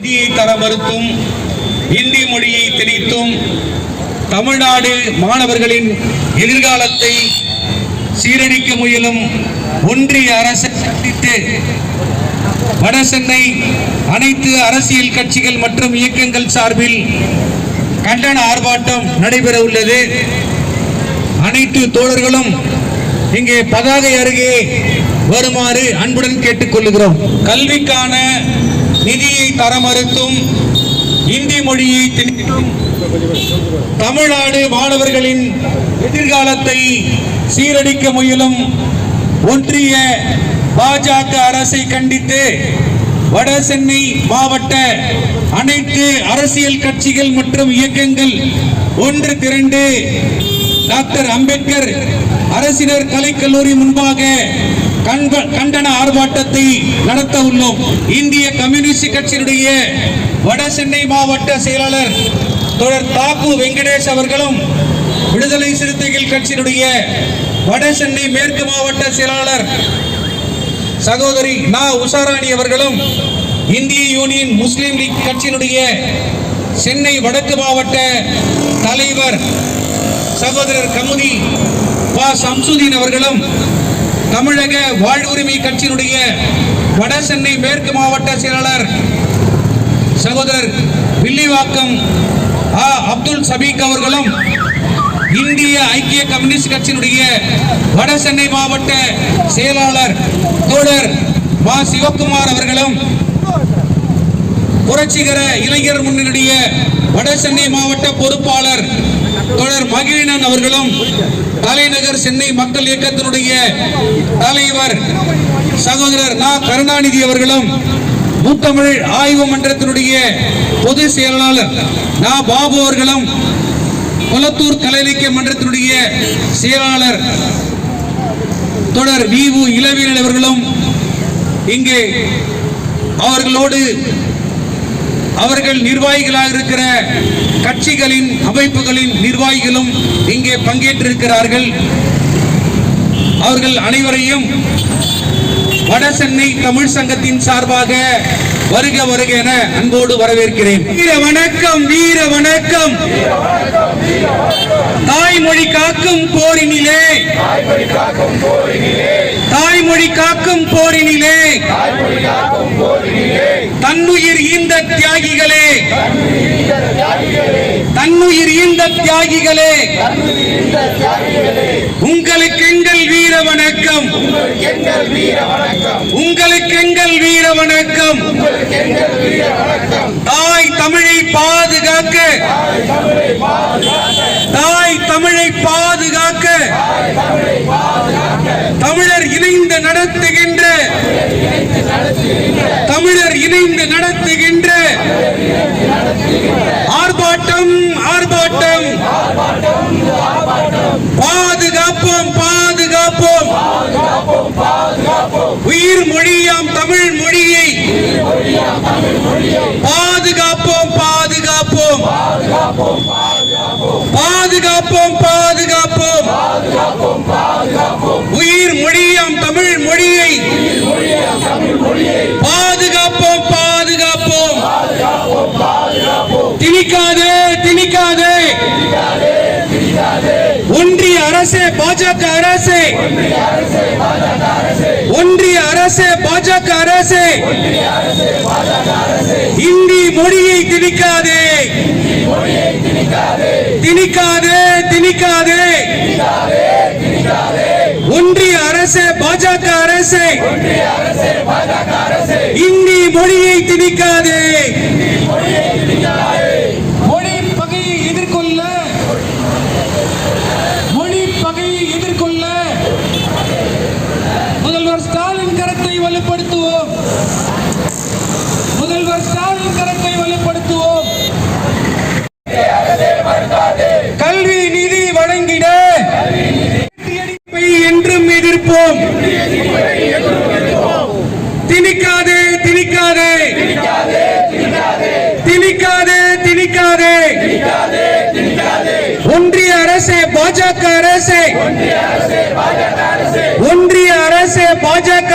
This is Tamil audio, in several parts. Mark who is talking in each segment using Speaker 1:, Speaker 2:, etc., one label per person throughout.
Speaker 1: நிதியை தர மறுத்தும் இந்தி மொழியை திணித்தும் தமிழ்நாடு மாணவர்களின் எதிர்காலத்தை சீரழிக்க முயலும் ஒன்றிய அரசை கண்டித்து வடசென்னை அனைத்து அரசியல் கட்சிகள் மற்றும் இயக்கங்கள் சார்பில் கண்டன ஆர்ப்பாட்டம் நடைபெற உள்ளது. அனைத்து தோழர்களும் இங்கே பதாகை அருகே வருமாறு அன்புடன் கேட்டுக்கொள்கிறோம். கல்விக்கான நிதியை தர மறுத்தும் இந்தி மொழியை திணித்தும் தமிழ்நாடு மாணவர்களின் எதிர்காலத்தை சீரழிக்க முயலும் ஒன்றிய பாஜக அரசை கண்டித்து வடசென்னை மாவட்ட அனைத்து அரசியல் கட்சிகள் மற்றும் இயக்கங்கள் ஒன்று திரண்டு டாக்டர் அம்பேத்கர் அரசினர் கலைக்கல்லூரி முன்பாக கண்டன ஆர்ப்பாட்டத்தை நடத்த உள்ளோம். இந்திய கம்யூனிஸ்ட் கட்சியினுடைய வடசென்னை மாவட்ட செயலாளர் தோழர் தாக்கு வெங்கடேஷ் அவர்களும், விடுதலை சிறுத்தைகள் கட்சியினுடைய வடசென்னை மேற்கு மாவட்ட செயலாளர் சகோதரி நா உஷாராணி அவர்களும், இந்திய யூனியன் முஸ்லிம் லீக் கட்சியினுடைய சென்னை வடக்கு மாவட்ட தலைவர் சகோதரர் கமுதி பா சம்சுதீன் அவர்களும், தமிழக வாழ்வுரிமை கட்சியினுடைய வடசென்னை மேற்கு மாவட்ட செயலாளர் சகோதரர் வில்லிவாக்கம் அப்துல் சபீக் அவர்களும், இந்திய ஐக்கிய கம்யூனிஸ்ட் கட்சியினுடைய வடசென்னை மாவட்ட செயலாளர் தோழர் மா சிவகுமார் அவர்களும், புரட்சிகர இளைஞர் முன்னணியுடைய வடசென்னை மாவட்ட பொறுப்பாளர் தோழர் மகிழினன் அவர்களும், தலைநகர் சென்னை மக்கள் இயக்கத்தினுடைய தலைவர் சகோதரர் நா கருணாநிதி அவர்களும், முத்தமிழ் ஆய்வு மன்றத்தினுடைய பொதுச் செயலாளர் நா பாபு அவர்களும், கொளத்தூர் கலை இலக்கிய மன்றத்தினுடைய செயலாளர் தொடர் வி.உ. இளவீரன் அவர்களும் இங்கே அவர்களோடு அவர்கள் நிர்வாகிகளாக இருக்கிற கட்சிகளின் அமைப்புகளின் நிர்வாகிகளும் இங்கே பங்கேற்றிருக்கிறார்கள். அவர்கள் அனைவரையும் வடசென்னை தமிழ் சங்கத்தின் சார்பாக வருக வருக என அன்போடு வரவேற்கிறேன். வீர வணக்கம், வீர வணக்கம். தாய்மொழி காக்கும் போரினிலே, தாய்மொழி காக்கும் போரினிலே தன்னுயிர் ஈந்த தியாகிகளே, தன்னுயிர் ஈந்த தியாகிகளே, உங்களுக்கு எங்கள் வீர வணக்கம், உங்களுக்கு எங்கள் வீர வணக்கம். தாய் தமிழை பாதுகாக்க, தாய் தமிழை பாதுகாக்க தமிழர் இணைந்து நடத்துகின்ற, தமிழர் இணைந்து நடத்துகின்ற ஆர்ப்பாட்டம், ஆர்ப்பாட்டம். பாதுகாப்போம், பாதுகாப்போம் உயிர் மொழியாம் தமிழ் மொழியை, பாதுகாப்போம், பாதுகாப்போம், பாதுகாப்போம், பாதுகாப்போம் உயிர் மொழியாம் தமிழ் மொழியை, பாதுகாப்போம், பாதுகாப்போம். திணிக்காதே, திணிக்காதே. ஒன்றிய அரசே, பாஜக அரசே, ஒன்றிய அரசே, பாஜக அரசே, இந்தி மொழியை திணிக்காதே, திணிக்காதே, திணிக்காதே. ஒன்றிய அரசே, பாஜக அரசே, இந்தி மொழியை திணிக்காதே. மொழி பகையை எதிர்கொள்ள, மொழி பகையை எதிர்கொள்ள முதல்வர் ஸ்டாலின் கரத்தை வலுப்படுத்துவோம், முதல்வர் ஸ்டாலின் கரத்தை வலுப்படுத்துவோம். கல்வி நிதி வழங்கிட என்றும் எதிர்ப்போம். திணிக்காதே, திணிக்காதே, திணிக்காதே, திணிக்காதே. ஒன்றிய அரசே, பாஜக அரசே, ஒன்றிய அரசே, பாஜக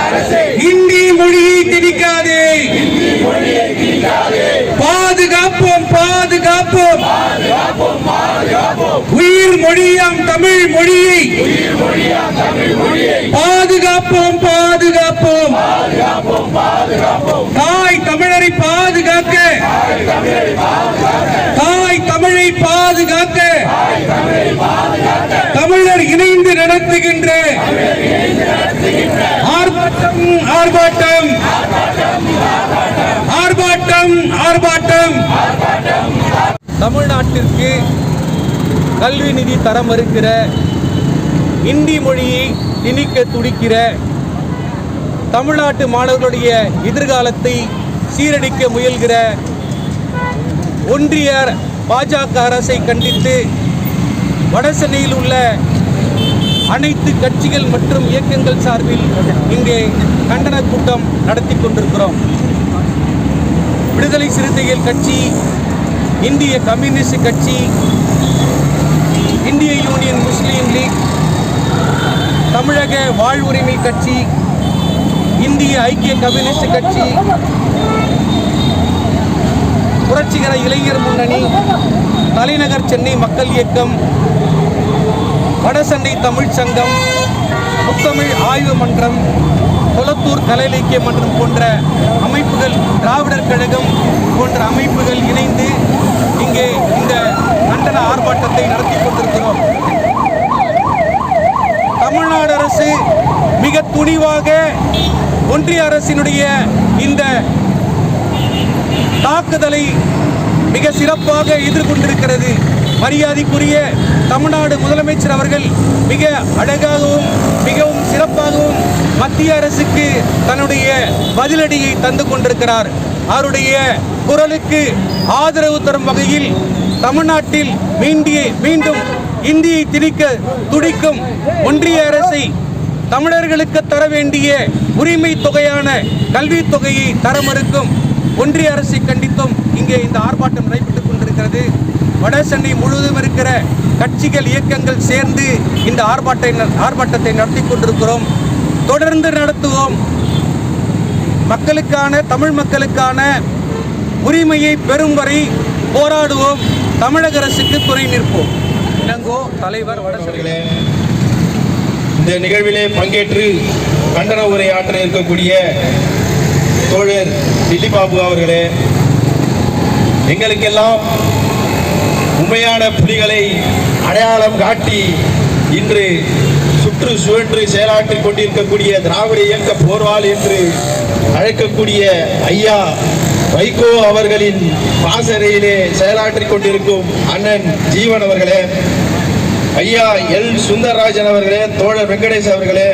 Speaker 1: அரசே, இந்தி மொழியை திணிக்காதே, பாதுகாப்போம். உயிர் மொழியாம் தமிழ் மொழியை பாதுகாப்போம் பாதுகாப்போம். தாய் தமிழரை பாதுகாக்க, தாய் தமிழை பாதுகாக்க தமிழர் இணைந்து நடத்துகின்ற ஆர்ப்பாட்டம் ஆர்ப்பாட்டம் ஆர்ப்பாட்டம் ஆர்ப்பாட்டம்.
Speaker 2: தமிழ்நாட்டிற்கு கல்வி நிதி தர மறுக்கிற, இந்தி மொழியை திணிக்க துடிக்கிற, தமிழ்நாட்டு மாணவர்களுடைய எதிர்காலத்தை சீரழிக்க முயல்கிற ஒன்றிய பாஜக அரசை கண்டித்து வடசென்னையில் உள்ள அனைத்து கட்சிகள் மற்றும் இயக்கங்கள் சார்பில் இங்கே கண்டன கூட்டம் நடத்தி கொண்டிருக்கிறோம். விடுதலை சிறுத்தைகள் கட்சி, இந்திய கம்யூனிஸ்ட் கட்சி, இந்திய யூனியன் முஸ்லீம் லீக், தமிழக வாழ்வுரிமை கட்சி, இந்திய ஐக்கிய கம்யூனிஸ்ட் கட்சி, புரட்சிகர இளைஞர் முன்னணி, தலைநகர் சென்னை மக்கள் இயக்கம், வடசென்னை தமிழ் சங்கம், முத்தமிழ் ஆய்வு மன்றம், கொளத்தூர் கலை இலக்கிய மன்றம் போன்ற அமைப்புகள், திராவிடர் கழகம் போன்ற அமைப்புகள் இணைந்து இங்கே இந்த கண்டன ஆர்ப்பாட்டத்தை நடத்தி கொண்டிருக்கிறோம். தமிழ்நாடு அரசு மிக துணிவாக ஒன்றிய அரசினுடைய இந்த தாக்குதலை மிக சிறப்பாக எதிர்கொண்டிருக்கிறது. மரியாதைக்குரிய தமிழ்நாடு முதலமைச்சர் அவர்கள் மிக அழகாகவும் மிகவும் சிறப்பாகவும் மத்திய அரசுக்கு தன்னுடைய பதிலடியை தந்து கொண்டிருக்கிறார். அவருடைய குரலுக்கு ஆதரவு தரும் வகையில் தமிழ்நாட்டில் மீண்டும் இந்தியை திணிக்க துடிக்கும் ஒன்றிய அரசை தமிழர்களுக்கு தர வேண்டிய உரிமை தொகையான கல்வித் தொகையை தர மறுக்கும் ஒன்றிய அரசை கண்டித்தும் இங்கே இந்த ஆர்ப்பாட்டம் நடைபெற்றுக் கொண்டிருக்கிறது. வட சென்னை முழுவதும் இருக்கிற கட்சிகள், இயக்கங்கள் சேர்ந்து இந்த ஆர்ப்பாட்டத்தை நடத்தி கொண்டிருக்கிறோம். தொடர்ந்து நடத்துவோம். தமிழ் மக்களுக்கான உரிமையை பெறும் வரை போராடுவோம். தமிழக அரசுக்கு துணை நிற்போம். இளங்கோ தலைவர், வடசென்னை.
Speaker 3: இந்த நிகழ்விலே பங்கேற்று கண்டன உரையாற்ற இருக்கக்கூடிய தோழர் தில்லி பாபு அவர்களே, எங்களுக்கெல்லாம் உண்மையான புலிகளை அடையாளம் காட்டி இன்று சுற்று சுழன்று செயலாற்றிக் கொண்டிருக்கக்கூடிய திராவிட இயக்க போர்வாள் என்று அழைக்கக்கூடிய ஐயா வைகோ அவர்களின் பாசறையிலே செயலாற்றிக் கொண்டிருக்கும் அண்ணன் ஜீவன் அவர்களே, ஐயா எல் சுந்தரராஜன் அவர்களே, தோழர் வெங்கடேஷ் அவர்களே,